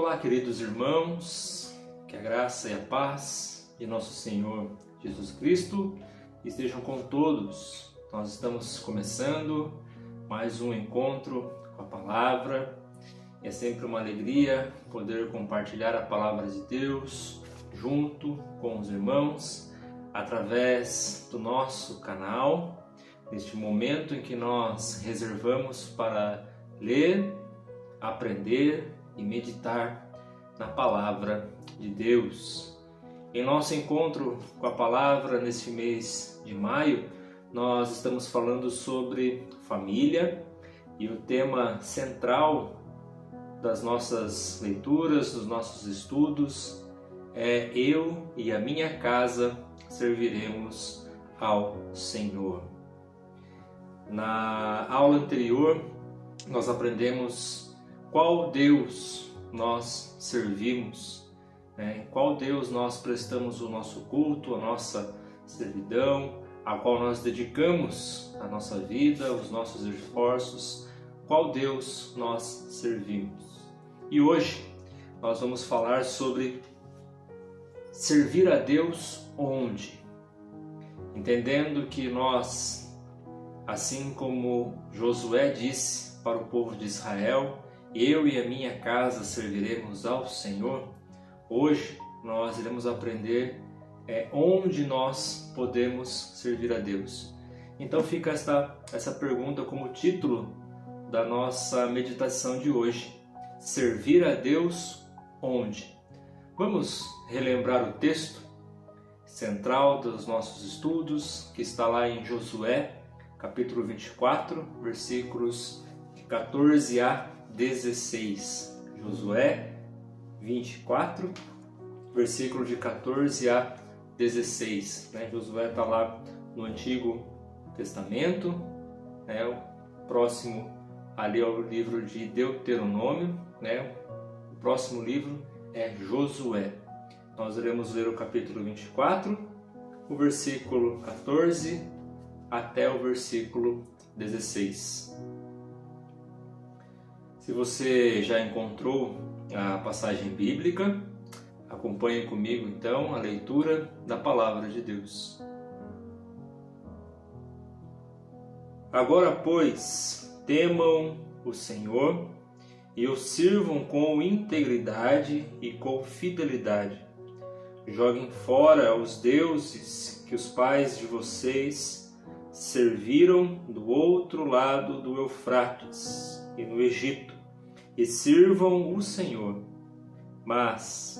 Olá, queridos irmãos, que a graça e a paz de nosso Senhor Jesus Cristo estejam com todos. Nós estamos começando mais um encontro com a palavra. É sempre uma alegria poder compartilhar a palavra de Deus junto com os irmãos através do nosso canal, neste momento em que nós reservamos para ler, aprender e meditar na palavra de Deus. Em nosso encontro com a palavra neste mês de maio, nós estamos falando sobre família e o tema central das nossas leituras, dos nossos estudos é eu e a minha casa serviremos ao Senhor. Na aula anterior, nós aprendemos qual Deus nós servimos, qual Deus nós prestamos o nosso culto, a nossa servidão, a qual nós dedicamos a nossa vida, os nossos esforços, qual Deus nós servimos. E hoje nós vamos falar sobre servir a Deus onde? Entendendo que nós, assim como Josué disse para o povo de Israel, eu e a minha casa serviremos ao Senhor. Hoje nós iremos aprender onde nós podemos servir a Deus. Então fica essa pergunta como título da nossa meditação de hoje. Servir a Deus onde? Vamos relembrar o texto central dos nossos estudos, que está lá em Josué, capítulo 24, versículos de 14 a 16. Josué 24, versículo de 14 a 16. Josué está lá no Antigo Testamento, o próximo ali é o livro de Deuteronômio, o próximo livro é Josué. Nós iremos ler o capítulo 24, o versículo 14 até o versículo 16. Se você já encontrou a passagem bíblica, acompanhe comigo então a leitura da palavra de Deus. Agora, pois, temam o Senhor e o sirvam com integridade e com fidelidade. Joguem fora os deuses que os pais de vocês serviram do outro lado do Eufrates e no Egito, e sirvam o Senhor. Mas,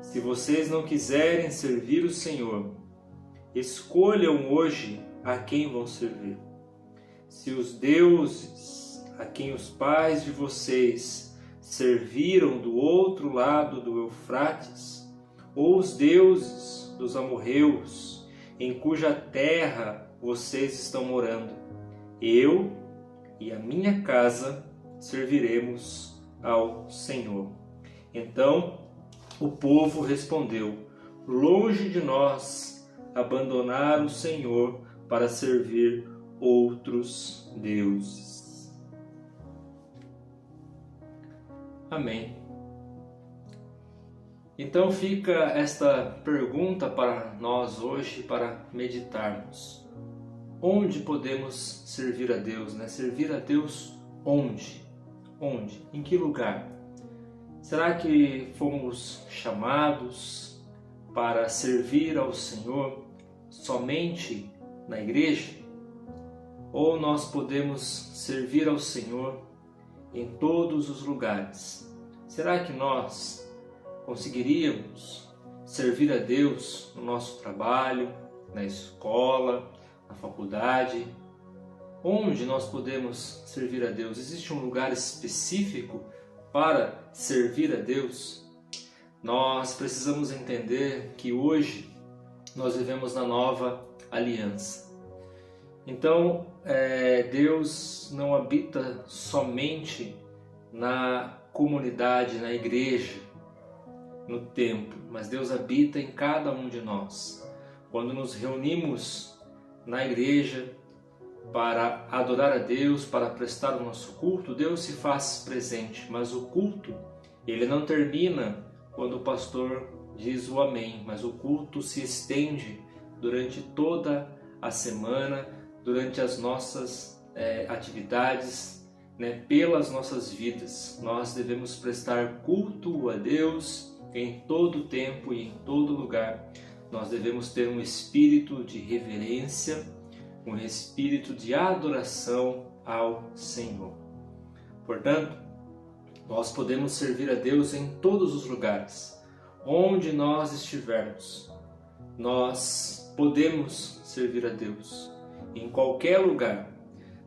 se vocês não quiserem servir o Senhor, escolham hoje a quem vão servir. Se os deuses a quem os pais de vocês serviram do outro lado do Eufrates, ou os deuses dos amorreus, em cuja terra vocês estão morando, eu e a minha casa serviremos ao Senhor. Então o povo respondeu: longe de nós abandonar o Senhor para servir outros deuses. Amém. Então fica esta pergunta para nós hoje, para meditarmos. Onde podemos servir a Deus? Servir a Deus onde? Onde? Em que lugar? Será que fomos chamados para servir ao Senhor somente na igreja? Ou nós podemos servir ao Senhor em todos os lugares? Será que nós conseguiríamos servir a Deus no nosso trabalho, na escola, na faculdade? Onde nós podemos servir a Deus? Existe um lugar específico para servir a Deus? Nós precisamos entender que hoje nós vivemos na nova aliança. Então, Deus não habita somente na comunidade, na igreja, no templo, mas Deus habita em cada um de nós. Quando nos reunimos na igreja para adorar a Deus, para prestar o nosso culto, Deus se faz presente, mas o culto Ele não termina quando o pastor diz o amém, mas o culto se estende durante toda a semana, durante as nossas atividades, pelas nossas vidas. Nós devemos prestar culto a Deus em todo tempo e em todo lugar. Nós devemos ter um espírito de reverência, um espírito de adoração ao Senhor. Portanto, nós podemos servir a Deus em todos os lugares. Onde nós estivermos, nós podemos servir a Deus em qualquer lugar.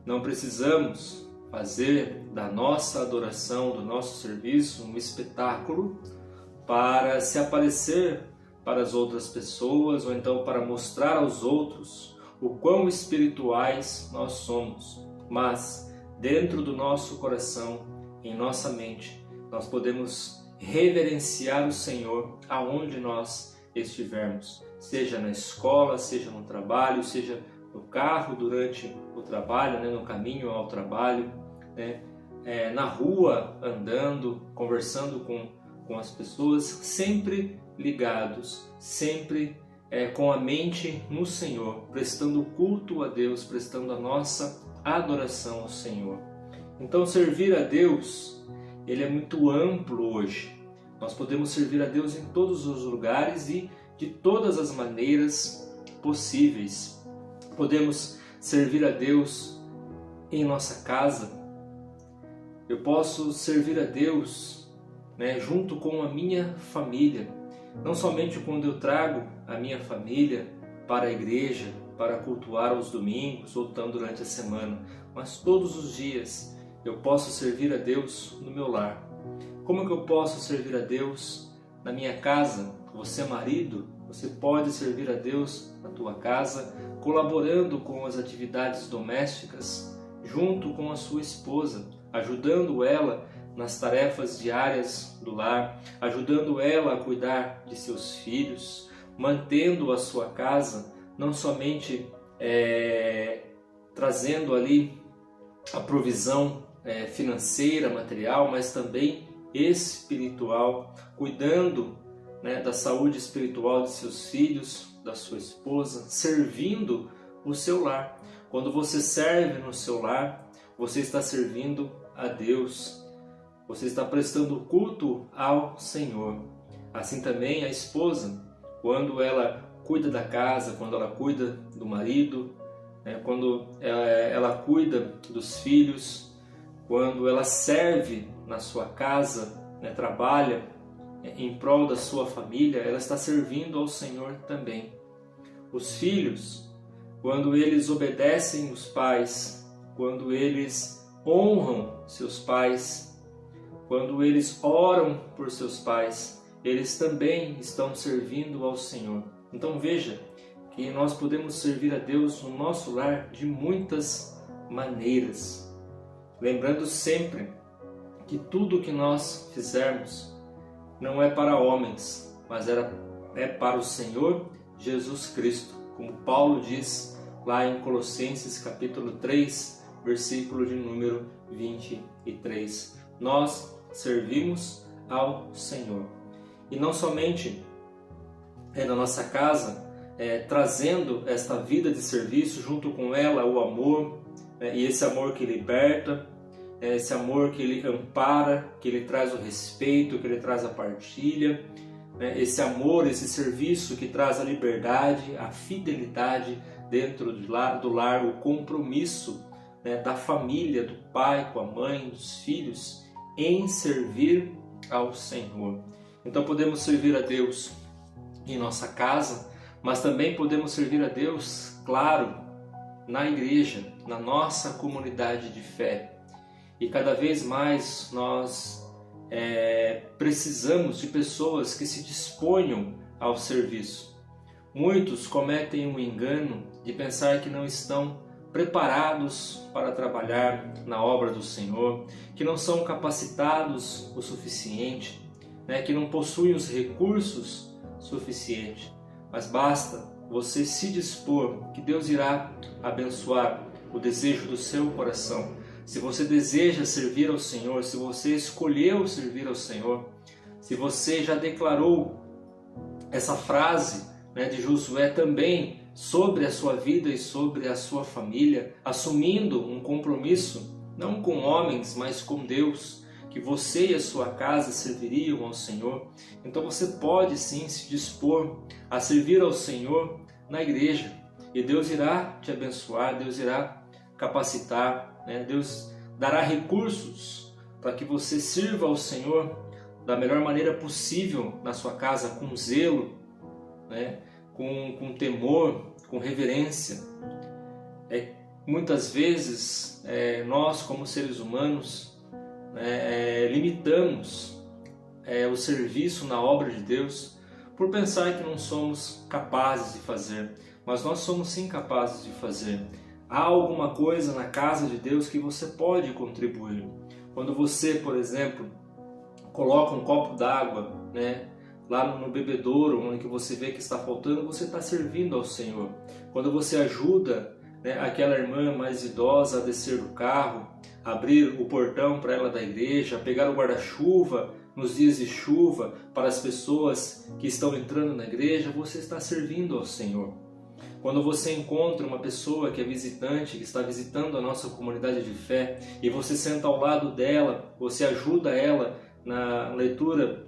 Não precisamos fazer da nossa adoração, do nosso serviço, um espetáculo para se aparecer para as outras pessoas ou então para mostrar aos outros o quão espirituais nós somos. Mas dentro do nosso coração, em nossa mente, nós podemos reverenciar o Senhor aonde nós estivermos, seja na escola, seja no trabalho, seja no carro durante o trabalho, no caminho ao trabalho, na rua andando, conversando com as pessoas, sempre ligados, sempre com a mente no Senhor, prestando culto a Deus, prestando a nossa adoração ao Senhor. Então, servir a Deus, ele é muito amplo hoje. Nós podemos servir a Deus em todos os lugares e de todas as maneiras possíveis. Podemos servir a Deus em nossa casa. Eu posso servir a Deus junto com a minha família. Não somente quando eu trago a minha família para a igreja, para cultuar aos domingos ou então durante a semana, mas todos os dias eu posso servir a Deus no meu lar. Como que eu posso servir a Deus na minha casa? Você, marido, você pode servir a Deus na tua casa, colaborando com as atividades domésticas, junto com a sua esposa, ajudando ela nas tarefas diárias do lar, ajudando ela a cuidar de seus filhos, mantendo a sua casa, não somente trazendo ali a provisão financeira, material, mas também espiritual, cuidando da saúde espiritual de seus filhos, da sua esposa, servindo o seu lar. Quando você serve no seu lar, você está servindo a Deus, você está prestando culto ao Senhor. Assim também a esposa, quando ela cuida da casa, quando ela cuida do marido, quando ela cuida dos filhos, quando ela serve na sua casa, trabalha em prol da sua família, ela está servindo ao Senhor também. Os filhos, quando eles obedecem os pais, quando eles honram seus pais, quando eles oram por seus pais, eles também estão servindo ao Senhor. Então veja que nós podemos servir a Deus no nosso lar de muitas maneiras. Lembrando sempre que tudo que nós fizermos não é para homens, mas é para o Senhor Jesus Cristo, como Paulo diz lá em Colossenses capítulo 3, versículo de número 23. Nós servimos ao Senhor. E não somente na nossa casa, trazendo esta vida de serviço, junto com ela o amor, e esse amor que liberta, esse amor que ele ampara, que ele traz o respeito, que ele traz a partilha, esse amor, esse serviço que traz a liberdade, a fidelidade dentro do lar, o compromisso da família, do pai com a mãe, dos filhos, em servir ao Senhor. Então podemos servir a Deus em nossa casa, mas também podemos servir a Deus, claro, na igreja, na nossa comunidade de fé. E cada vez mais nós precisamos de pessoas que se disponham ao serviço. Muitos cometem um engano de pensar que não estão preparados para trabalhar na obra do Senhor, que não são capacitados o suficiente, que não possuem os recursos suficientes. Mas basta você se dispor, que Deus irá abençoar o desejo do seu coração. se você deseja servir ao Senhor, se você escolheu servir ao Senhor, se você já declarou essa frase, né, de Josué também sobre a sua vida e sobre a sua família, assumindo um compromisso, não com homens, mas com Deus, que você e a sua casa serviriam ao Senhor, então você pode sim se dispor a servir ao Senhor na igreja, e Deus irá te abençoar, Deus irá capacitar, né? Deus dará recursos para que você sirva ao Senhor da melhor maneira possível na sua casa, com zelo, né? com temor, com reverência. Muitas vezes nós, como seres humanos, limitamos o serviço na obra de Deus por pensar que não somos capazes de fazer, mas nós somos sim capazes de fazer. Há alguma coisa na casa de Deus que você pode contribuir. Quando você, por exemplo, coloca um copo d'água, né, lá no bebedouro, onde você vê que está faltando, você está servindo ao Senhor. Quando você ajuda, né, aquela irmã mais idosa a descer do carro, abrir o portão para ela da igreja, pegar o guarda-chuva nos dias de chuva para as pessoas que estão entrando na igreja, você está servindo ao Senhor. Quando você encontra uma pessoa que é visitante, que está visitando a nossa comunidade de fé, e você senta ao lado dela, você ajuda ela na leitura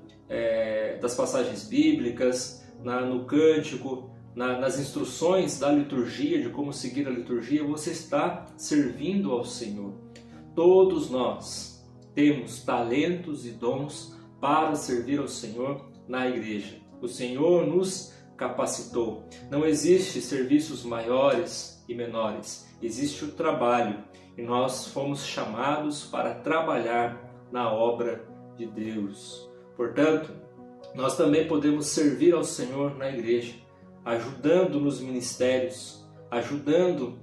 das passagens bíblicas, no cântico, nas instruções da liturgia, de como seguir a liturgia, você está servindo ao Senhor. Todos nós temos talentos e dons para servir ao Senhor na igreja. O Senhor nos capacitou. Não existe serviços maiores e menores, existe o trabalho, e nós fomos chamados para trabalhar na obra de Deus. Portanto, nós também podemos servir ao Senhor na igreja, ajudando nos ministérios, ajudando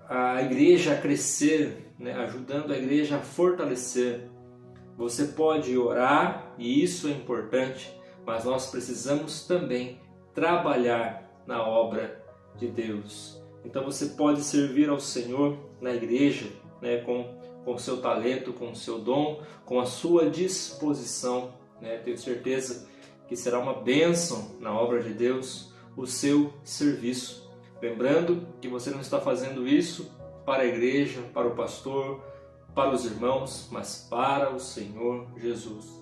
a igreja a crescer, né? Ajudando a igreja a fortalecer. Você pode orar, e isso é importante, mas nós precisamos também trabalhar na obra de Deus. Então você pode servir ao Senhor na igreja, né, com o seu talento, com o seu dom, com a sua disposição, né? Tenho certeza que será uma bênção na obra de Deus o seu serviço. Lembrando que você não está fazendo isso para a igreja, para o pastor, para os irmãos, mas para o Senhor Jesus.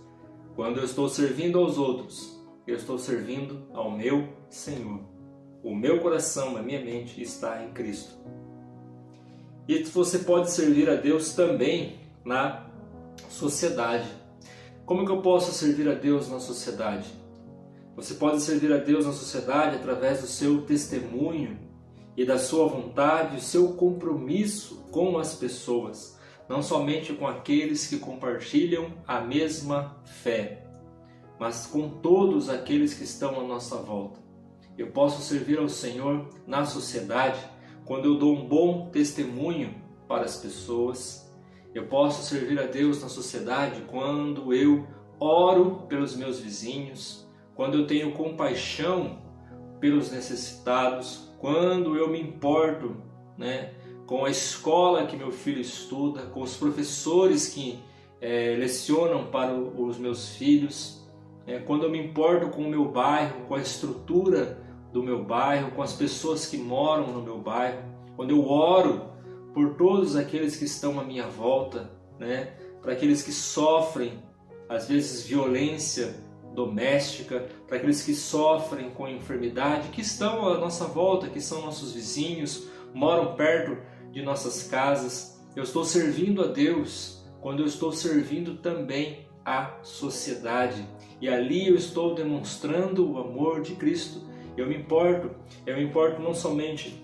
Quando eu estou servindo aos outros, eu estou servindo ao meu Senhor. O meu coração, a minha mente está em Cristo. E você pode servir a Deus também na sociedade. Como que eu posso servir a Deus na sociedade? Você pode servir a Deus na sociedade através do seu testemunho e da sua vontade, o seu compromisso com as pessoas, não somente com aqueles que compartilham a mesma fé, mas com todos aqueles que estão à nossa volta. Eu posso servir ao Senhor na sociedade quando eu dou um bom testemunho para as pessoas. Eu posso servir a Deus na sociedade quando eu oro pelos meus vizinhos, quando eu tenho compaixão pelos necessitados, quando eu me importo, né, com a escola que meu filho estuda, com os professores que lecionam para os meus filhos, quando eu me importo com o meu bairro, com a estrutura do meu bairro, com as pessoas que moram no meu bairro, quando eu oro por todos aqueles que estão à minha volta, né, para aqueles que sofrem, às vezes, violência doméstica, para aqueles que sofrem com enfermidade, que estão à nossa volta, que são nossos vizinhos, moram perto de nossas casas. Eu estou servindo a Deus quando eu estou servindo também a sociedade. E ali eu estou demonstrando o amor de Cristo. Eu me importo não somente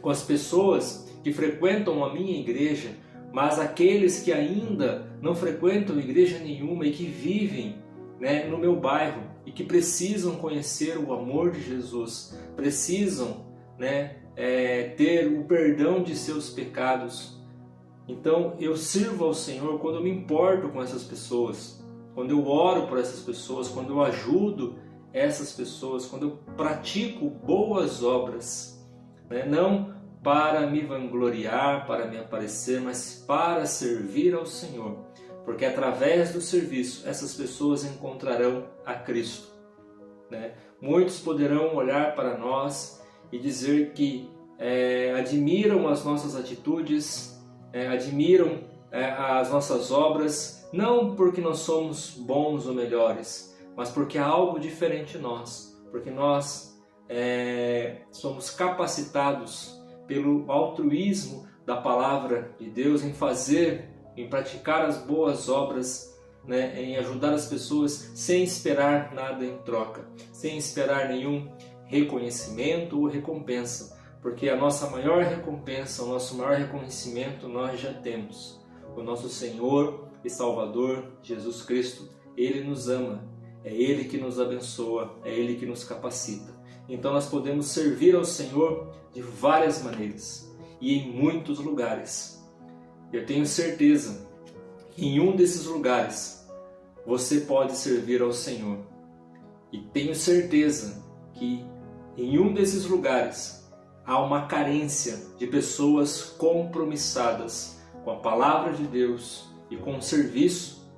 com as pessoas que frequentam a minha igreja, mas aqueles que ainda não frequentam igreja nenhuma e que vivem, né, no meu bairro e que precisam conhecer o amor de Jesus, precisam, né, ter o perdão de seus pecados. Então eu sirvo ao Senhor quando eu me importo com essas pessoas, quando eu oro por essas pessoas, quando eu ajudo essas pessoas, quando eu pratico boas obras, né? Não para me vangloriar, para me aparecer, mas para servir ao Senhor. Porque através do serviço essas pessoas encontrarão a Cristo, né? Muitos poderão olhar para nós e dizer que admiram as nossas atitudes, admiram as nossas obras, não porque nós somos bons ou melhores, mas porque há algo diferente em nós, porque nós somos capacitados pelo altruísmo da palavra de Deus em fazer, em praticar as boas obras, né, em ajudar as pessoas sem esperar nada em troca, sem esperar nenhum reconhecimento ou recompensa, porque a nossa maior recompensa, o nosso maior reconhecimento nós já temos. O nosso Senhor e Salvador Jesus Cristo, Ele nos ama, é Ele que nos abençoa, é Ele que nos capacita. Então nós podemos servir ao Senhor de várias maneiras e em muitos lugares. Eu tenho certeza que em um desses lugares você pode servir ao Senhor. E tenho certeza que em um desses lugares há uma carência de pessoas compromissadas com a palavra de Deus e com o serviço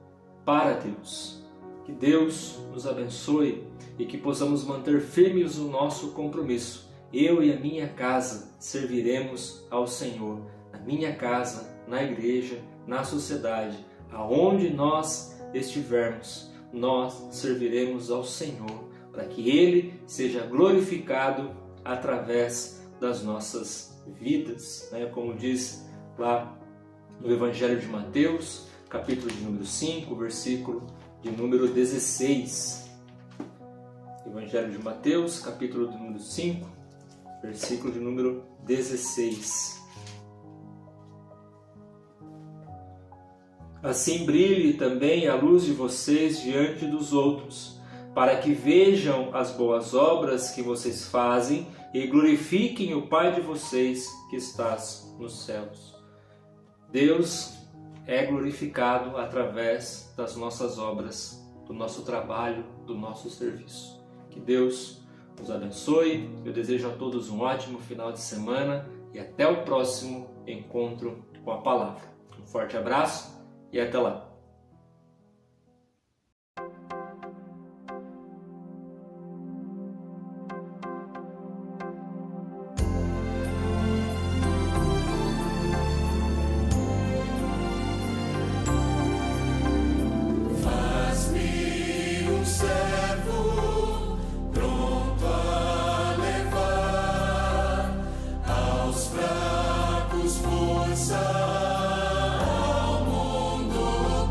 para Deus. Que Deus nos abençoe e que possamos manter firmes o nosso compromisso. Eu e a minha casa serviremos ao Senhor. Na minha casa, na igreja, na sociedade, aonde nós estivermos, nós serviremos ao Senhor, para que Ele seja glorificado através das nossas vidas, né? Como diz lá no Evangelho de Mateus, capítulo de número 5, versículo de número 16. Evangelho de Mateus, capítulo de número 5, versículo de número 16. Assim brilhe também a luz de vocês diante dos outros, para que vejam as boas obras que vocês fazem e glorifiquem o Pai de vocês que estás nos céus. Deus é glorificado através das nossas obras, do nosso trabalho, do nosso serviço. Que Deus nos abençoe. Eu desejo a todos um ótimo final de semana e até o próximo encontro com a palavra. Um forte abraço e até lá. Força ao mundo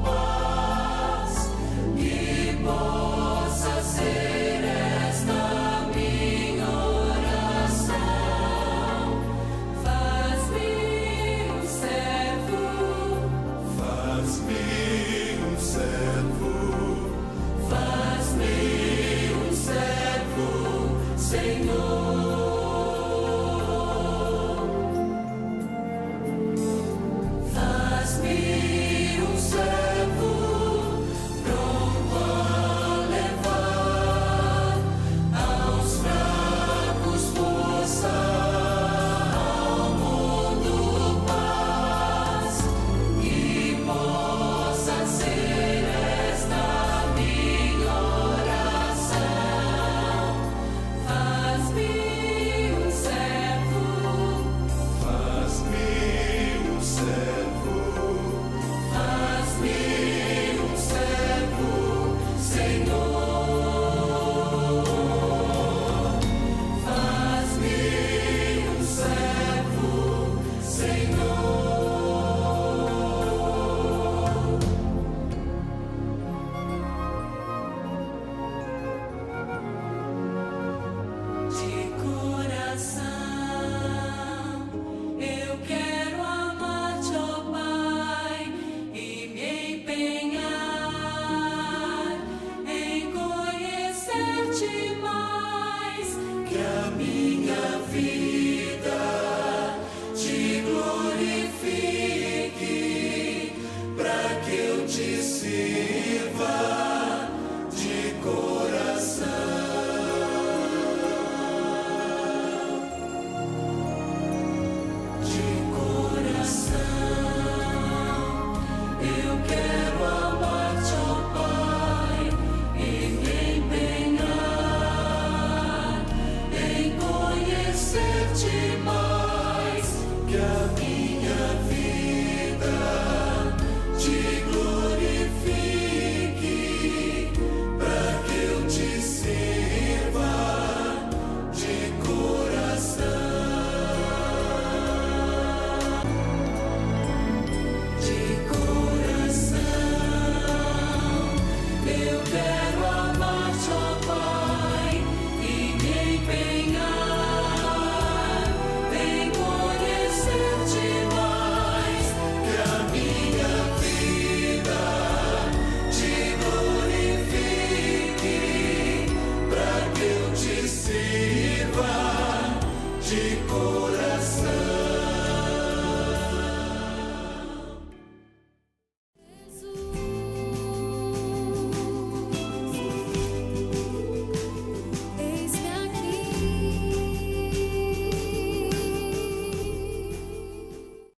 te sirva de coração.